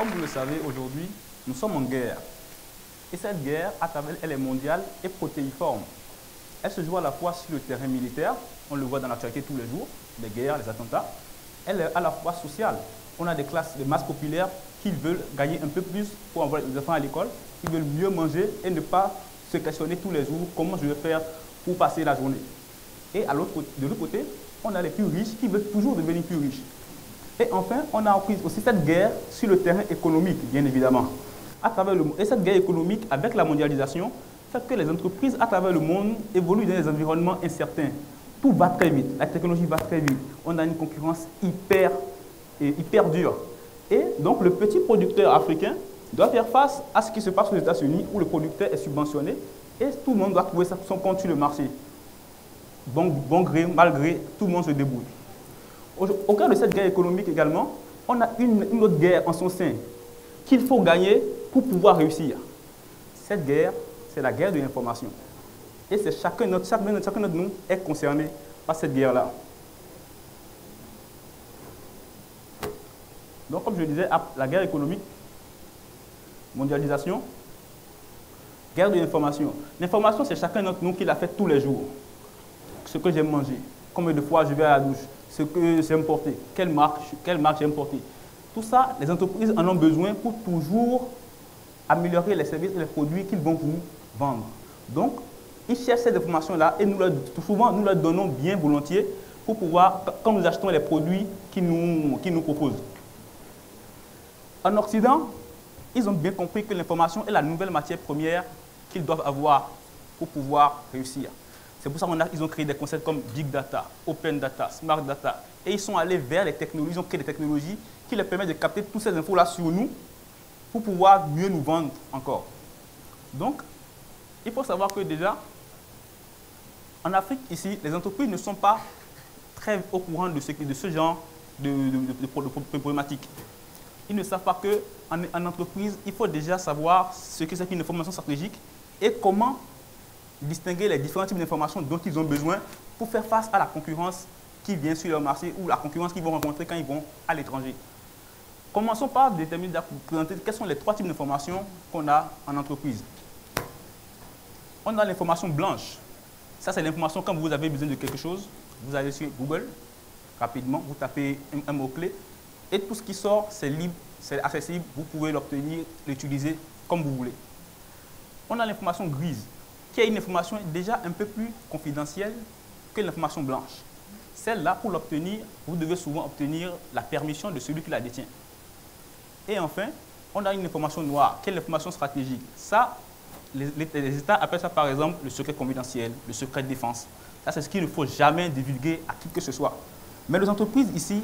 Comme vous le savez, aujourd'hui, nous sommes en guerre. Et cette guerre, à travers elle est mondiale et protéiforme. Elle se joue à la fois sur le terrain militaire, on le voit dans l'actualité tous les jours, les guerres, les attentats. Elle est à la fois sociale. On a des classes, des masses populaires qui veulent gagner un peu plus pour envoyer les enfants à l'école, qui veulent mieux manger et ne pas se questionner tous les jours comment je vais faire pour passer la journée. Et de l'autre côté, on a les plus riches qui veulent toujours devenir plus riches. Et enfin, on a aussi cette guerre sur le terrain économique, bien évidemment. Et cette guerre économique, avec la mondialisation, fait que les entreprises à travers le monde évoluent dans des environnements incertains. Tout va très vite, la technologie va très vite. On a une concurrence hyper dure. Et donc, le petit producteur africain doit faire face à ce qui se passe aux États-Unis, où le producteur est subventionné, et tout le monde doit trouver son compte sur le marché. Bon gré, mal gré, tout le monde se débrouille. Au cœur de cette guerre économique également, on a une autre guerre en son sein qu'il faut gagner pour pouvoir réussir. Cette guerre, c'est la guerre de l'information. Et c'est chacun de nous est concerné par cette guerre-là. Donc, comme je le disais, la guerre économique, mondialisation, guerre de l'information. L'information, c'est chacun d'entre nous qui la fait tous les jours. Ce que j'aime manger, combien de fois je vais à la douche, ce que j'aime porter, quelle marque j'aime porter. Tout ça, les entreprises en ont besoin pour toujours améliorer les services et les produits qu'ils vont vous vendre. Donc, ils cherchent cette information-là et souvent, nous leur donnons bien volontiers pour pouvoir, quand nous achetons les produits qu'ils nous proposent. En Occident, ils ont bien compris que l'information est la nouvelle matière première qu'ils doivent avoir pour pouvoir réussir. C'est pour ça qu'ils ont créé des concepts comme Big Data, Open Data, Smart Data. Et ils sont allés vers les technologies, ils ont créé des technologies qui leur permettent de capter toutes ces infos-là sur nous pour pouvoir mieux nous vendre encore. Donc, il faut savoir que déjà, en Afrique, ici, les entreprises ne sont pas très au courant de ce genre de problématiques. Ils ne savent pas qu'en entreprise, il faut déjà savoir ce que c'est qu'une information stratégique et comment distinguer les différents types d'informations dont ils ont besoin pour faire face à la concurrence qui vient sur leur marché ou la concurrence qu'ils vont rencontrer quand ils vont à l'étranger. Commençons par présenter quels sont les 3 types d'informations qu'on a en entreprise. On a l'information blanche. Ça, c'est l'information quand vous avez besoin de quelque chose. Vous allez sur Google, rapidement, vous tapez un mot-clé et tout ce qui sort, c'est libre, c'est accessible, vous pouvez l'obtenir, l'utiliser comme vous voulez. On a l'information grise, qui est une information déjà un peu plus confidentielle que l'information blanche. Celle-là, pour l'obtenir, vous devez souvent obtenir la permission de celui qui la détient. Et enfin, on a une information noire, qui est l'information stratégique. Ça, les États appellent ça par exemple le secret confidentiel, le secret de défense. Ça, c'est ce qu'il ne faut jamais divulguer à qui que ce soit. Mais les entreprises ici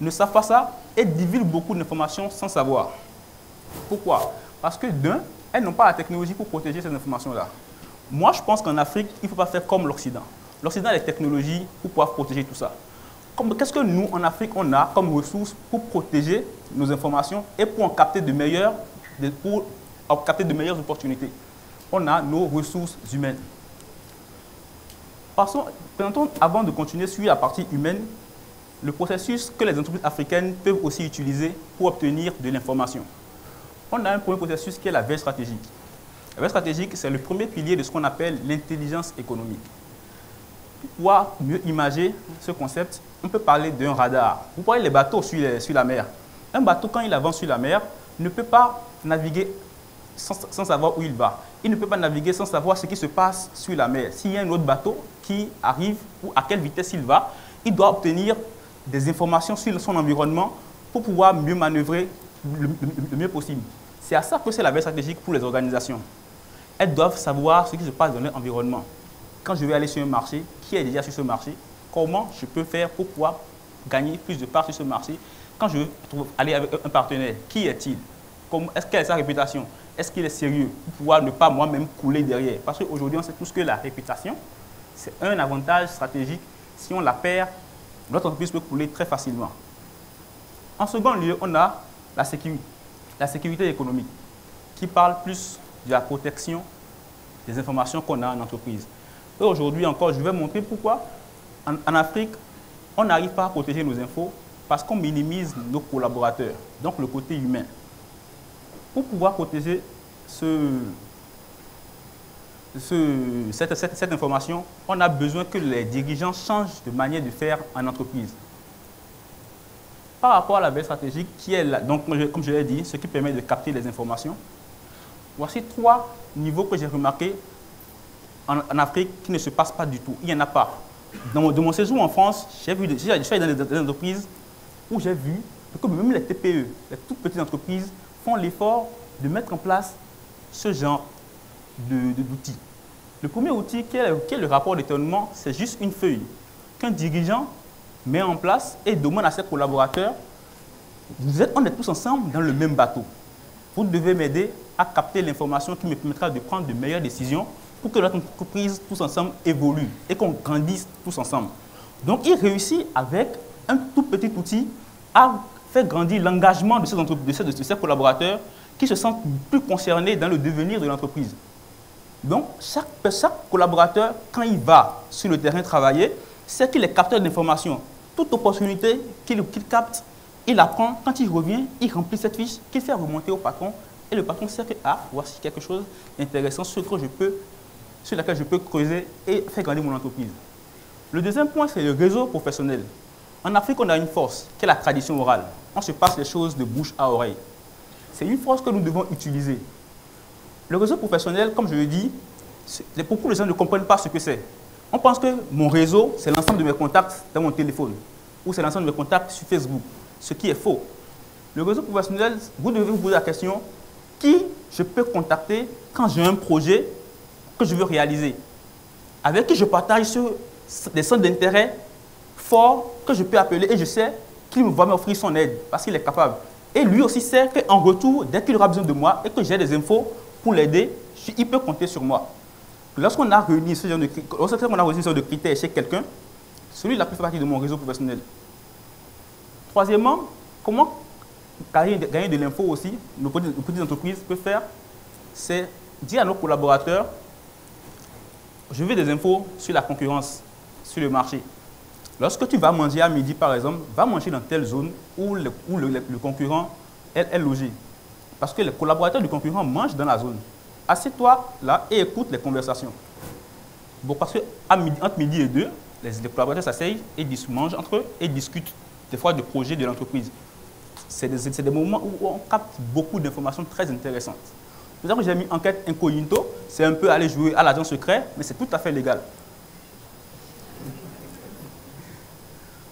ne savent pas ça et divulguent beaucoup d'informations sans savoir. Pourquoi? Parce que d'un, elles n'ont pas la technologie pour protéger ces informations-là. Moi, je pense qu'en Afrique, il ne faut pas faire comme l'Occident. L'Occident a les technologies pour pouvoir protéger tout ça. Qu'est-ce que nous, en Afrique, on a comme ressources pour protéger nos informations et pour en capter de meilleures opportunités? On a nos ressources humaines. Présentons, avant de continuer sur la partie humaine, le processus que les entreprises africaines peuvent aussi utiliser pour obtenir de l'information. On a un premier processus qui est la veille stratégique. La veille stratégique, c'est le premier pilier de ce qu'on appelle l'intelligence économique. Pour pouvoir mieux imager ce concept, on peut parler d'un radar. Vous voyez les bateaux sur la mer. Un bateau, quand il avance sur la mer, ne peut pas naviguer sans savoir où il va. Il ne peut pas naviguer sans savoir ce qui se passe sur la mer. S'il y a un autre bateau qui arrive ou à quelle vitesse il va, il doit obtenir des informations sur son environnement pour pouvoir mieux manœuvrer le mieux possible. C'est à ça que c'est la veille stratégique pour les organisations. Elles doivent savoir ce qui se passe dans leur environnement. Quand je vais aller sur un marché, qui est déjà sur ce marché, comment je peux faire pour pouvoir gagner plus de parts sur ce marché. Quand je veux aller avec un partenaire, qui est-il? Quelle est sa réputation? Est-ce qu'il est sérieux pour pouvoir ne pas moi-même couler derrière? Parce qu'aujourd'hui, on sait tous que la réputation, c'est un avantage stratégique. Si on la perd, notre entreprise peut couler très facilement. En second lieu, on a la sécurité économique, qui parle plus de la protection des informations qu'on a en entreprise. Et aujourd'hui encore, je vais montrer pourquoi en Afrique, on n'arrive pas à protéger nos infos parce qu'on minimise nos collaborateurs, donc le côté humain. pour pouvoir protéger cette information, on a besoin que les dirigeants changent de manière de faire en entreprise. Par rapport à la veille stratégique, qui est là, donc comme je l'ai dit, ce qui permet de capter les informations, voici 3 niveaux que j'ai remarqués en Afrique qui ne se passent pas du tout. Il n'y en a pas. De mon séjour en France, je suis allé dans des entreprises où j'ai vu que même les TPE, les toutes petites entreprises, font l'effort de mettre en place ce genre d'outils. Le premier outil qui est le rapport d'étonnement, c'est juste une feuille qu'un dirigeant met en place et demande à ses collaborateurs, on est tous ensemble dans le même bateau. Vous devez m'aider à capter l'information qui me permettra de prendre de meilleures décisions pour que notre entreprise, tous ensemble, évolue et qu'on grandisse tous ensemble. Donc, il réussit avec un tout petit outil à faire grandir l'engagement de ses collaborateurs qui se sentent plus concernés dans le devenir de l'entreprise. Donc, chaque collaborateur, quand il va sur le terrain travailler, c'est qu'il est capteur d'informations. Toute opportunité qu'il capte, il la prend. Quand il revient, il remplit cette fiche qu'il fait remonter au patron. Et le patron sait que, ah, voici quelque chose d'intéressant sur laquelle je peux creuser et faire grandir mon entreprise. Le deuxième point, c'est le réseau professionnel. En Afrique, on a une force, qui est la tradition orale. On se passe les choses de bouche à oreille. C'est une force que nous devons utiliser. Le réseau professionnel, comme je le dis, beaucoup de gens ne comprennent pas ce que c'est. On pense que mon réseau, c'est l'ensemble de mes contacts dans mon téléphone ou c'est l'ensemble de mes contacts sur Facebook, ce qui est faux. Le réseau professionnel, vous devez vous poser la question, qui je peux contacter quand j'ai un projet que je veux réaliser, avec qui je partage sur des centres d'intérêt forts que je peux appeler et je sais qu'il va m'offrir son aide parce qu'il est capable. Et lui aussi sait qu'en retour, dès qu'il aura besoin de moi et que j'ai des infos pour l'aider, il peut compter sur moi. Lorsqu'on a réuni ce genre de critères chez quelqu'un, celui-là fait partie de mon réseau professionnel. Troisièmement, comment gagner de l'info aussi, nos petites entreprises peuvent faire, c'est dire à nos collaborateurs, je veux des infos sur la concurrence, sur le marché. Lorsque tu vas manger à midi, par exemple, va manger dans telle zone où le concurrent est logé. Parce que les collaborateurs du concurrent mangent dans la zone. Assieds-toi là et écoute les conversations. Bon, parce qu'entre midi et 2, les collaborateurs s'asseyent et mangent entre eux et discutent des fois de projets de l'entreprise. C'est des moments où on capte beaucoup d'informations très intéressantes. C'est pour ça que j'ai mis enquête incognito, c'est un peu aller jouer à l'agent secret, mais c'est tout à fait légal.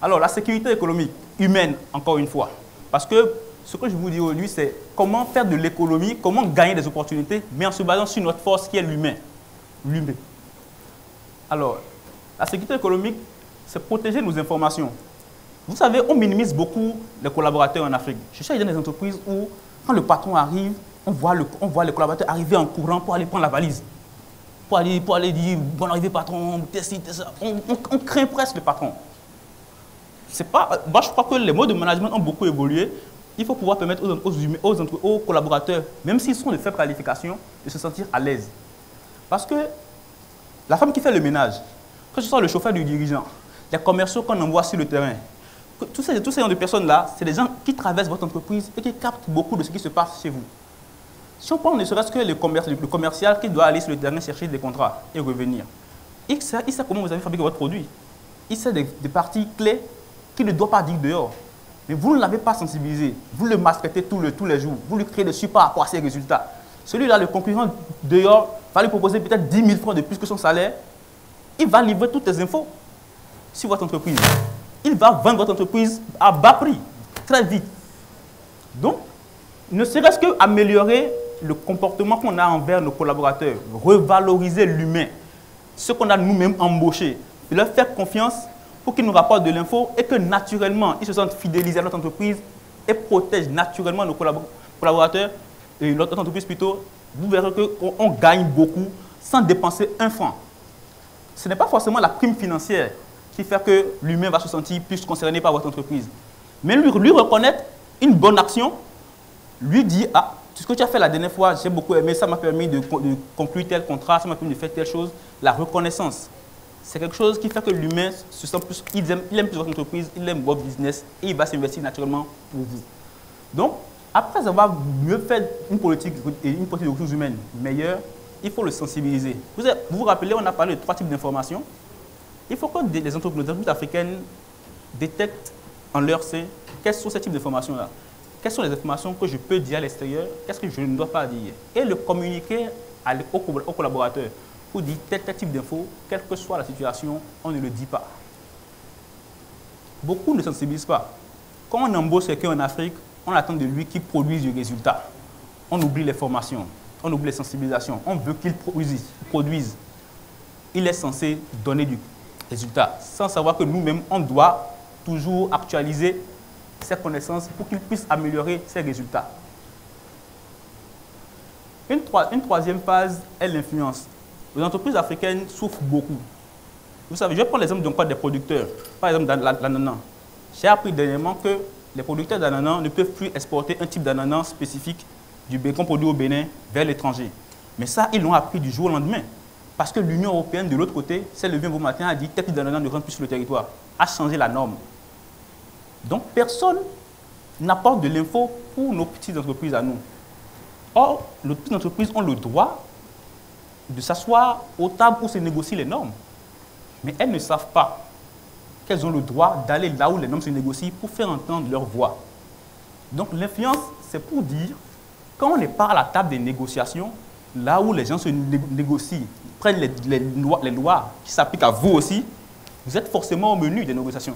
Alors, la sécurité économique, humaine, encore une fois. Parce que ce que je vous dis aujourd'hui, c'est comment faire de l'économie, comment gagner des opportunités, mais en se basant sur notre force qui est l'humain. L'humain. Alors, la sécurité économique, c'est protéger nos informations. Vous savez, on minimise beaucoup les collaborateurs en Afrique. Je suis dans des entreprises où, quand le patron arrive, on voit les collaborateurs arriver en courant pour aller prendre la valise. Pour aller dire, bonne arrivée patron, t'es ci, t'es ça. On craint presque le patron. Moi, je crois que les modes de management ont beaucoup évolué. Il faut pouvoir permettre aux collaborateurs, même s'ils sont de faible qualification, de se sentir à l'aise. Parce que la femme qui fait le ménage, que ce soit le chauffeur du dirigeant, les commerciaux qu'on envoie sur le terrain, tous ces gens de personnes-là, c'est des gens qui traversent votre entreprise et qui captent beaucoup de ce qui se passe chez vous. Si on prend ne serait-ce que le commercial qui doit aller sur le terrain chercher des contrats et revenir, il sait comment vous avez fabriqué votre produit. Il sait des parties clés qu'il ne doit pas dire dehors. Mais vous ne l'avez pas sensibilisé. Vous le maltraitez tous les jours. Vous lui créez des super par rapport à ses résultats. Celui-là, le concurrent dehors, va lui proposer peut-être 10 000 francs de plus que son salaire. Il va livrer toutes les infos sur votre entreprise. Il va vendre votre entreprise à bas prix, très vite. Donc, ne serait-ce qu'améliorer le comportement qu'on a envers nos collaborateurs, revaloriser l'humain, ce qu'on a nous-mêmes embauché, leur faire confiance pour qu'ils nous rapportent de l'info et que naturellement, ils se sentent fidélisés à notre entreprise et protègent naturellement nos collaborateurs et notre entreprise plutôt. Vous verrez qu'on gagne beaucoup sans dépenser un franc. Ce n'est pas forcément la prime financière qui fait que l'humain va se sentir plus concerné par votre entreprise. Mais lui reconnaître une bonne action, lui dire, ah, tout ce que tu as fait la dernière fois, j'ai beaucoup aimé, ça m'a permis de conclure tel contrat, ça m'a permis de faire telle chose. La reconnaissance, c'est quelque chose qui fait que l'humain se sent plus, il aime plus votre entreprise, il aime votre business et il va s'investir naturellement pour vous. Donc, Après avoir mieux fait une politique de ressources humaines meilleure, il faut le sensibiliser. Vous vous rappelez, on a parlé de 3 types d'informations. Il faut que les entreprises africaines détectent en leur sein quels sont ces types d'informations-là. Quelles sont les informations que je peux dire à l'extérieur, qu'est-ce que je ne dois pas dire. Et le communiquer aux collaborateurs pour dire tel type d'infos, quelle que soit la situation, on ne le dit pas. Beaucoup ne sensibilisent pas. Quand on embauche quelqu'un en Afrique, on attend de lui qu'il produise du résultat. On oublie les formations, on oublie les sensibilisations. On veut qu'il produise. Il est censé donner du résultat, sans savoir que nous-mêmes, on doit toujours actualiser ses connaissances pour qu'il puisse améliorer ses résultats. Une troisième phase est l'influence. Les entreprises africaines souffrent beaucoup. Vous savez, je vais prendre l'exemple d'un code des producteurs. Par exemple, dans l'ananas. J'ai appris dernièrement que les producteurs d'ananas ne peuvent plus exporter un type d'ananas spécifique du bacon produit au Bénin vers l'étranger. Mais ça, ils l'ont appris du jour au lendemain. Parce que l'Union européenne, de l'autre côté, s'est levée un matin, a dit tel type d'ananas ne rentre plus sur le territoire, a changé la norme. Donc, personne n'apporte de l'info pour nos petites entreprises à nous. Or, nos petites entreprises ont le droit de s'asseoir aux tables où se négocient les normes. Mais elles ne savent pas qu'elles ont le droit d'aller là où les normes se négocient pour faire entendre leur voix. Donc l'influence, c'est pour dire, quand on n'est pas à la table des négociations, là où les gens se négocient, prennent les lois qui s'appliquent à vous aussi, vous êtes forcément au menu des négociations.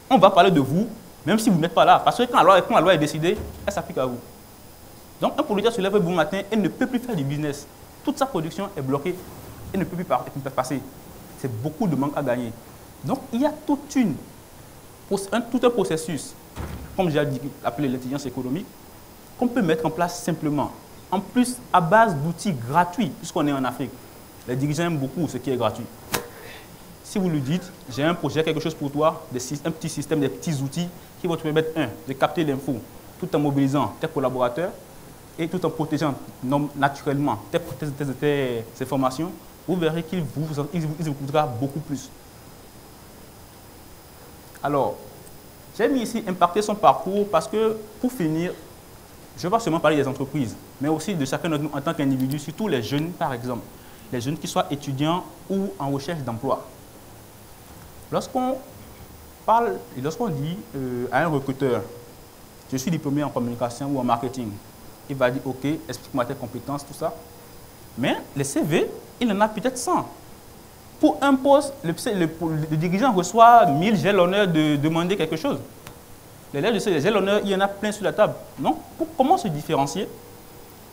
On va parler de vous, même si vous n'êtes pas là, parce que quand la loi est décidée, elle s'applique à vous. Donc un producteur se lève le bon matin et ne peut plus faire du business. Toute sa production est bloquée et ne peut plus passer. C'est beaucoup de manque à gagner. Donc, il y a tout un processus, comme j'ai appelé l'intelligence économique, qu'on peut mettre en place simplement. En plus, à base d'outils gratuits, puisqu'on est en Afrique. Les dirigeants aiment beaucoup ce qui est gratuit. Si vous lui dites, j'ai un projet, quelque chose pour toi, un petit système, des petits outils qui vont te permettre, de capter l'info, tout en mobilisant tes collaborateurs et tout en protégeant naturellement tes informations, vous verrez qu'il vous coûtera beaucoup plus. Alors, j'ai mis ici impacter son parcours parce que, pour finir, je ne vais pas seulement parler des entreprises, mais aussi de chacun de nous en tant qu'individu, surtout les jeunes, par exemple. Les jeunes qui soient étudiants ou en recherche d'emploi. Lorsqu'on dit à un recruteur, je suis diplômé en communication ou en marketing, il va dire, OK, explique-moi tes compétences, tout ça. Mais les CV, il en a peut-être 100. Pour un poste, le dirigeant reçoit 1000, j'ai l'honneur de demander quelque chose. Les lettres de ces j'ai l'honneur, il y en a plein sur la table. Donc, comment se différencier?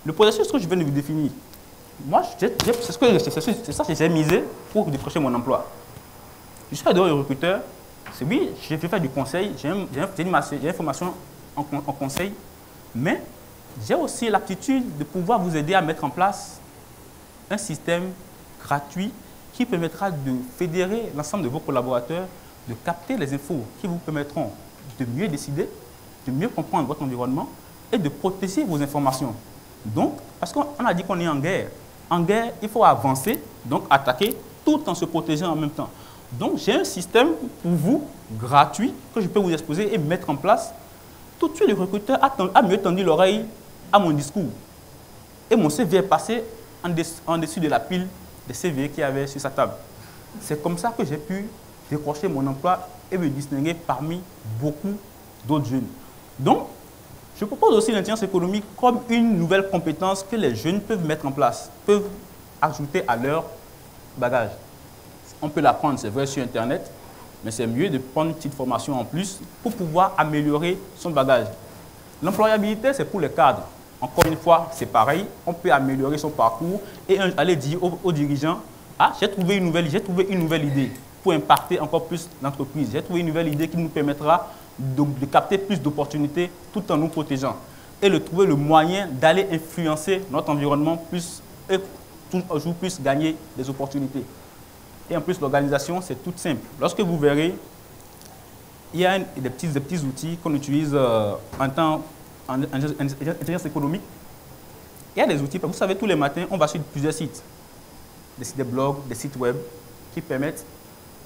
Le processus que je viens de vous définir, moi, c'est ça que j'ai misé pour décrocher mon emploi. Je suis dehors le recruteur, c'est oui, j'ai fait faire du conseil, j'ai une formation en conseil, mais j'ai aussi l'aptitude de pouvoir vous aider à mettre en place un système gratuit qui permettra de fédérer l'ensemble de vos collaborateurs, de capter les infos qui vous permettront de mieux décider, de mieux comprendre votre environnement et de protéger vos informations. Donc, parce qu'on a dit qu'on est en guerre. En guerre, il faut avancer, donc attaquer, tout en se protégeant en même temps. Donc, j'ai un système pour vous, gratuit, que je peux vous exposer et mettre en place. Tout de suite, le recruteur a mieux tendu l'oreille à mon discours. Et mon CV est passé en dessus de la pile des CV qu'il y avait sur sa table. C'est comme ça que j'ai pu décrocher mon emploi et me distinguer parmi beaucoup d'autres jeunes. Donc, je propose aussi l'intelligence économique comme une nouvelle compétence que les jeunes peuvent mettre en place, peuvent ajouter à leur bagage. On peut l'apprendre, c'est vrai, sur Internet, mais c'est mieux de prendre une petite formation en plus pour pouvoir améliorer son bagage. L'employabilité, c'est pour les cadres. Encore une fois, c'est pareil, on peut améliorer son parcours et aller dire aux dirigeants, ah, j'ai trouvé une nouvelle idée pour impacter encore plus l'entreprise. J'ai trouvé une nouvelle idée qui nous permettra de capter plus d'opportunités tout en nous protégeant et de trouver le moyen d'aller influencer notre environnement plus et toujours plus gagner des opportunités. Et en plus, l'organisation, c'est tout simple. Lorsque vous verrez, il y a des petits outils qu'on utilise en intelligence économique. Il y a des outils, vous savez, tous les matins, on va sur plusieurs sites. Des sites de blogs, des sites web qui permettent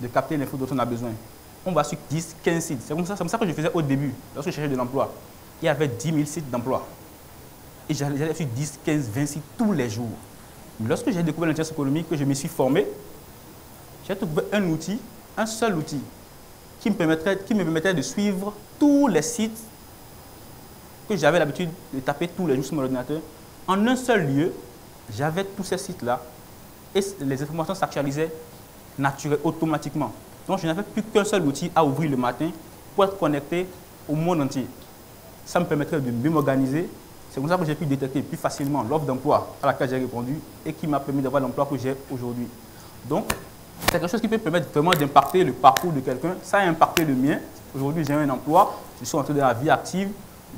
de capter l'info dont on a besoin. On va sur 10, 15 sites. C'est comme ça que je faisais au début, lorsque je cherchais de l'emploi. il y avait 10 000 sites d'emploi. Et j'allais sur 10, 15, 20 sites tous les jours. Lorsque j'ai découvert l'intelligence économique, que je me suis formé, j'ai trouvé un outil, un seul outil, qui me permettait de suivre tous les sites que j'avais l'habitude de taper tous les jours sur mon ordinateur. En un seul lieu, j'avais tous ces sites-là et les informations s'actualisaient automatiquement. Donc, je n'avais plus qu'un seul outil à ouvrir le matin pour être connecté au monde entier. Ça me permettrait de mieux m'organiser. C'est comme ça que j'ai pu détecter plus facilement l'offre d'emploi à laquelle j'ai répondu et qui m'a permis d'avoir l'emploi que j'ai aujourd'hui. Donc, c'est quelque chose qui peut permettre vraiment d'impacter le parcours de quelqu'un. Ça a impacté le mien. Aujourd'hui, j'ai un emploi, je suis entré dans la vie active,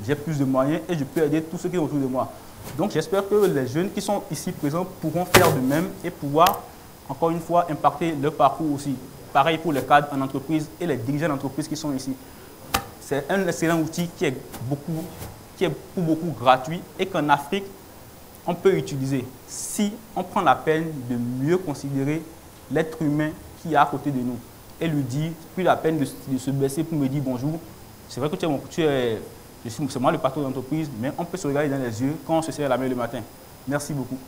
j'ai plus de moyens et je peux aider tous ceux qui sont autour de moi. Donc, j'espère que les jeunes qui sont ici présents pourront faire de même et pouvoir, encore une fois, impacter leur parcours aussi. Pareil pour les cadres en entreprise et les dirigeants d'entreprise qui sont ici. C'est un excellent outil qui est pour beaucoup gratuit et qu'en Afrique, on peut utiliser si on prend la peine de mieux considérer l'être humain qui est à côté de nous et lui dire, plus la peine de se baisser pour me dire bonjour. C'est vrai que c'est moi le patron d'entreprise, mais on peut se regarder dans les yeux quand on se serre la main le matin. Merci beaucoup.